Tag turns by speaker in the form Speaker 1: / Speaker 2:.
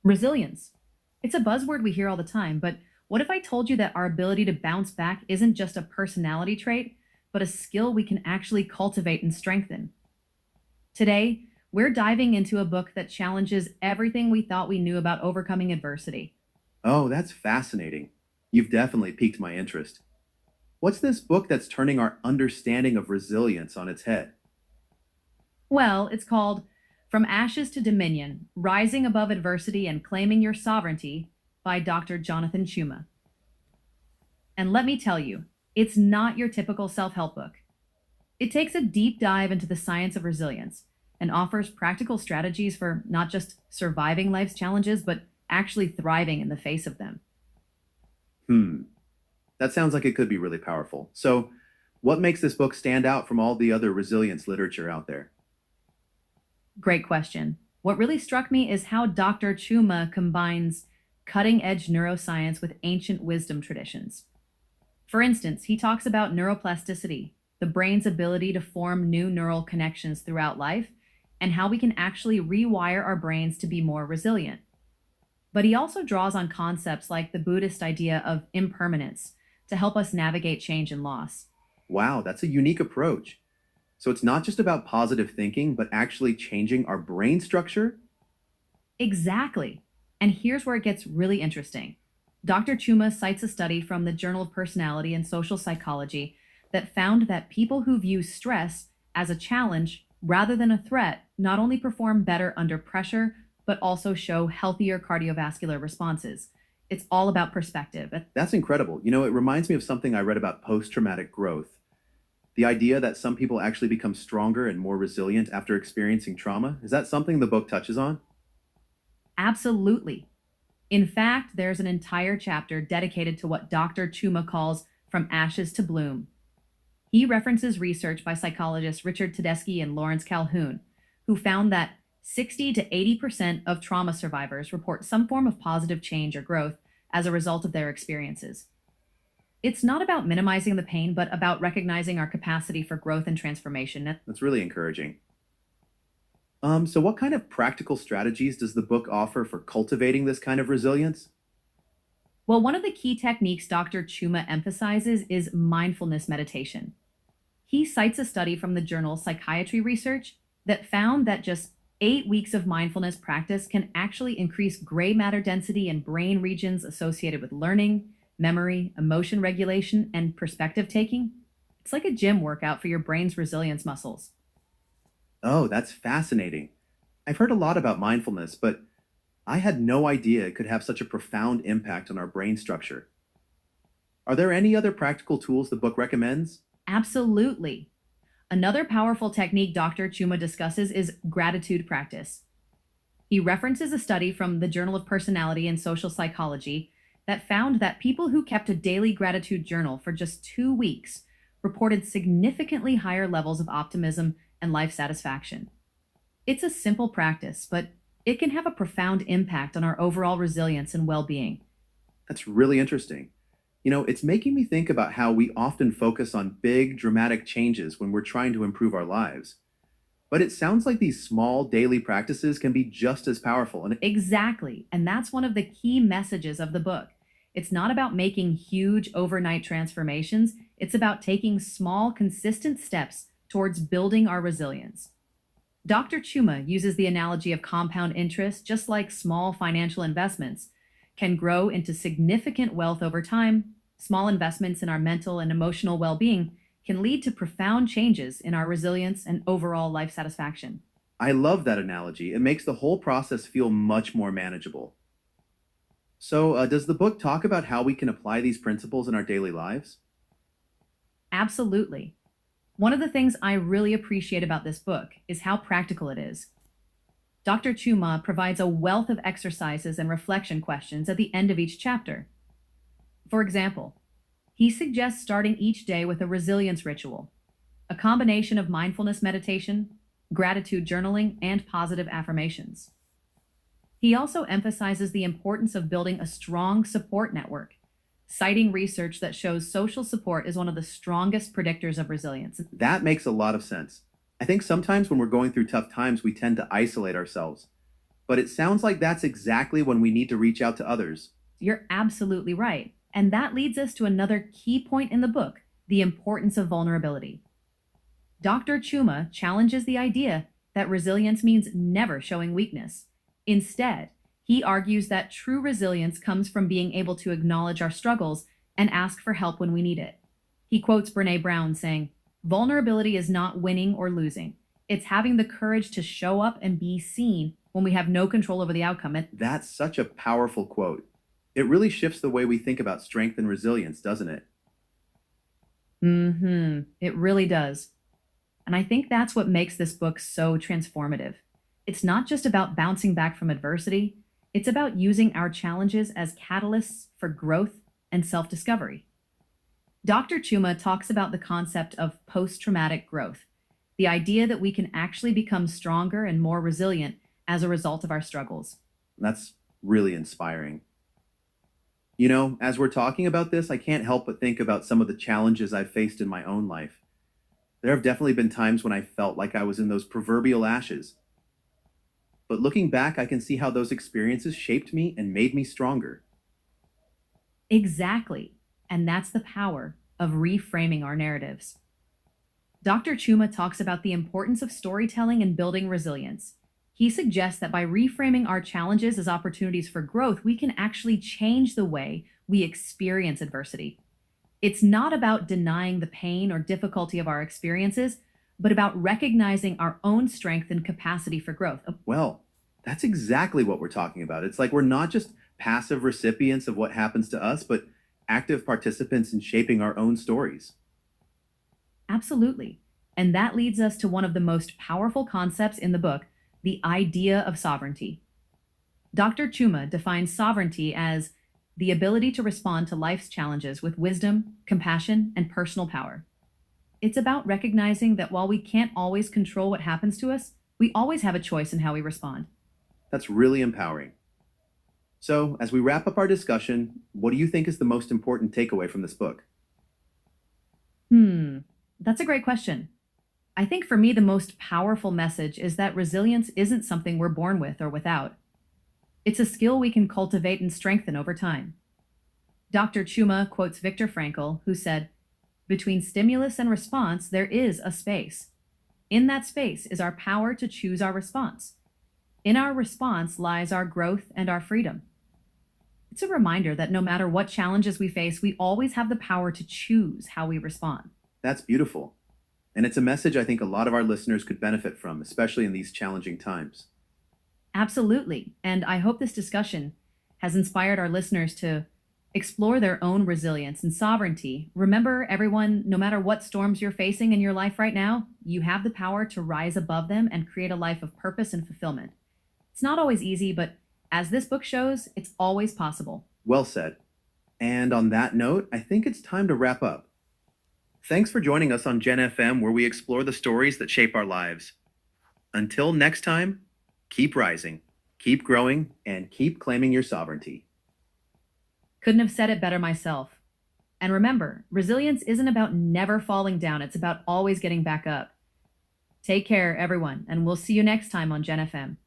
Speaker 1: Resilience. It's a buzzword we hear all the time, but what if I told you that our ability to bounce back isn't just a personality trait, but a skill we can actually cultivate and strengthen? Today, we're diving into a book that challenges everything we thought we knew about overcoming adversity.
Speaker 2: Oh, that's fascinating. You've definitely piqued my interest. What's this book that's turning our understanding of resilience on its head?
Speaker 1: Well, it's called From Ashes to Dominion Rising Above Adversity and Claiming Your Sovereignty by Dr. Jonathan Chuma. And let me tell you, it's not your typical self help book. It takes a deep dive into the science of resilience and offers practical strategies for not just surviving life's challenges, but actually thriving in the face of them.
Speaker 2: Hmm, that sounds like it could be really powerful. So, what makes this book stand out from all the other resilience literature out there?
Speaker 1: Great question. What really struck me is how Dr. Chuma combines cutting edge neuroscience with ancient wisdom traditions. For instance, he talks about neuroplasticity, the brain's ability to form new neural connections throughout life, and how we can actually rewire our brains to be more resilient. But he also draws on concepts like the Buddhist idea of impermanence to help us navigate change and loss.
Speaker 2: Wow, that's a unique approach. So, it's not just about positive thinking, but actually changing our brain structure?
Speaker 1: Exactly. And here's where it gets really interesting. Dr. Chuma cites a study from the Journal of Personality and Social Psychology that found that people who view stress as a challenge rather than a threat not only perform better under pressure, but also show healthier cardiovascular responses. It's all about perspective.
Speaker 2: That's incredible. It reminds me of something I read about post traumatic growth. The idea that some people actually become stronger and more resilient after experiencing trauma. Is that something the book touches on?
Speaker 1: Absolutely. In fact, there's an entire chapter dedicated to what Dr. Chuma calls From Ashes to Bloom. He references research by psychologists Richard Tedeschi and Lawrence Calhoun, who found that 60 to 80% of trauma survivors report some form of positive change or growth as a result of their experiences. It's not about minimizing the pain, but about recognizing our capacity for growth and transformation.
Speaker 2: That's really encouraging. So what kind of practical strategies does the book offer for cultivating this kind of resilience?
Speaker 1: Well, one of the key techniques Dr. Chuma emphasizes is mindfulness meditation. He cites a study from the journal Psychiatry Research that found that just 8 weeks of mindfulness practice can actually increase gray matter density in brain regions associated with learning, memory, emotion regulation, and perspective taking. It's like a gym workout for your brain's resilience muscles.
Speaker 2: Oh, that's fascinating. I've heard a lot about mindfulness, but I had no idea it could have such a profound impact on our brain structure. Are there any other practical tools the book recommends?
Speaker 1: Absolutely. Another powerful technique Dr. Chuma discusses is gratitude practice. He references a study from the Journal of Personality and Social Psychology that found that people who kept a daily gratitude journal for just 2 weeks reported significantly higher levels of optimism and life satisfaction. It's a simple practice, but it can have a profound impact on our overall resilience and well being.
Speaker 2: That's really interesting. It's making me think about how we often focus on big, dramatic changes when we're trying to improve our lives. But it sounds like these small daily practices can be just as powerful. And
Speaker 1: Exactly. And that's one of the key messages of the book. It's not about making huge overnight transformations, it's about taking small, consistent steps towards building our resilience. Dr. Chuma uses the analogy of compound interest, just like small financial investments can grow into significant wealth over time. Small investments in our mental and emotional well being can lead to profound changes in our resilience and overall life satisfaction.
Speaker 2: I love that analogy. It makes the whole process feel much more manageable. So, does the book talk about how we can apply these principles in our daily lives?
Speaker 1: Absolutely. One of the things I really appreciate about this book is how practical it is. Dr. Chuma provides a wealth of exercises and reflection questions at the end of each chapter. For example, he suggests starting each day with a resilience ritual, a combination of mindfulness meditation, gratitude journaling, and positive affirmations. He also emphasizes the importance of building a strong support network, citing research that shows social support is one of the strongest predictors of resilience.
Speaker 2: That makes a lot of sense. I think sometimes when we're going through tough times, we tend to isolate ourselves. but it sounds like that's exactly when we need to reach out to others.
Speaker 1: You're absolutely right. And that leads us to another key point in the book, the importance of vulnerability. Dr. Chuma challenges the idea that resilience means never showing weakness. Instead, he argues that true resilience comes from being able to acknowledge our struggles and ask for help when we need it. He quotes Brene Brown saying, "Vulnerability is not winning or losing. It's having the courage to show up and be seen when we have no control over the outcome." And
Speaker 2: That's such a powerful quote. It really shifts the way we think about strength and resilience, doesn't it?
Speaker 1: it really does. And I think that's what makes this book so transformative. It's not just about bouncing back from adversity, it's about using our challenges as catalysts for growth and self discovery. Dr. Chuma talks about the concept of post traumatic growth, the idea that we can actually become stronger and more resilient as a result of our struggles.
Speaker 2: That's really inspiring. You know, as we're talking about this, I can't help but think about some of the challenges I've faced in my own life. There have definitely been times when I felt like I was in those proverbial ashes. But looking back, I can see how those experiences shaped me and made me stronger.
Speaker 1: Exactly. And that's the power of reframing our narratives. Dr. Chuma talks about the importance of storytelling and building resilience. He suggests that by reframing our challenges as opportunities for growth, we can actually change the way we experience adversity. It's not about denying the pain or difficulty of our experiences, but about recognizing our own strength and capacity for growth.
Speaker 2: Well, that's exactly what we're talking about. It's like we're not just passive recipients of what happens to us, but active participants in shaping our own stories.
Speaker 1: Absolutely. And that leads us to one of the most powerful concepts in the book, the idea of sovereignty. Dr. Chuma defines sovereignty as the ability to respond to life's challenges with wisdom, compassion, and personal power. It's about recognizing that while we can't always control what happens to us, we always have a choice in how we respond.
Speaker 2: That's really empowering. So, as we wrap up our discussion, what do you think is the most important takeaway from this book?
Speaker 1: That's a great question. I think for me, the most powerful message is that resilience isn't something we're born with or without. It's a skill we can cultivate and strengthen over time. Dr. Chuma quotes Viktor Frankl, who said, "Between stimulus and response, there is a space. In that space is our power to choose our response. In our response lies our growth and our freedom." It's a reminder that no matter what challenges we face, we always have the power to choose how we respond.
Speaker 2: That's beautiful. And it's a message I think a lot of our listeners could benefit from, especially in these challenging times.
Speaker 1: Absolutely. And I hope this discussion has inspired our listeners to explore their own resilience and sovereignty. Remember, everyone, no matter what storms you're facing in your life right now, you have the power to rise above them and create a life of purpose and fulfillment. It's not always easy, but as this book shows, it's always possible.
Speaker 2: Well said. And on that note, I think it's time to wrap up. Thanks for joining us on Gen FM, where we explore the stories that shape our lives. Until next time, keep rising, keep growing, and keep claiming your sovereignty.
Speaker 1: Couldn't have said it better myself. And remember, resilience isn't about never falling down, it's about always getting back up. Take care, everyone, and we'll see you next time on Gen FM.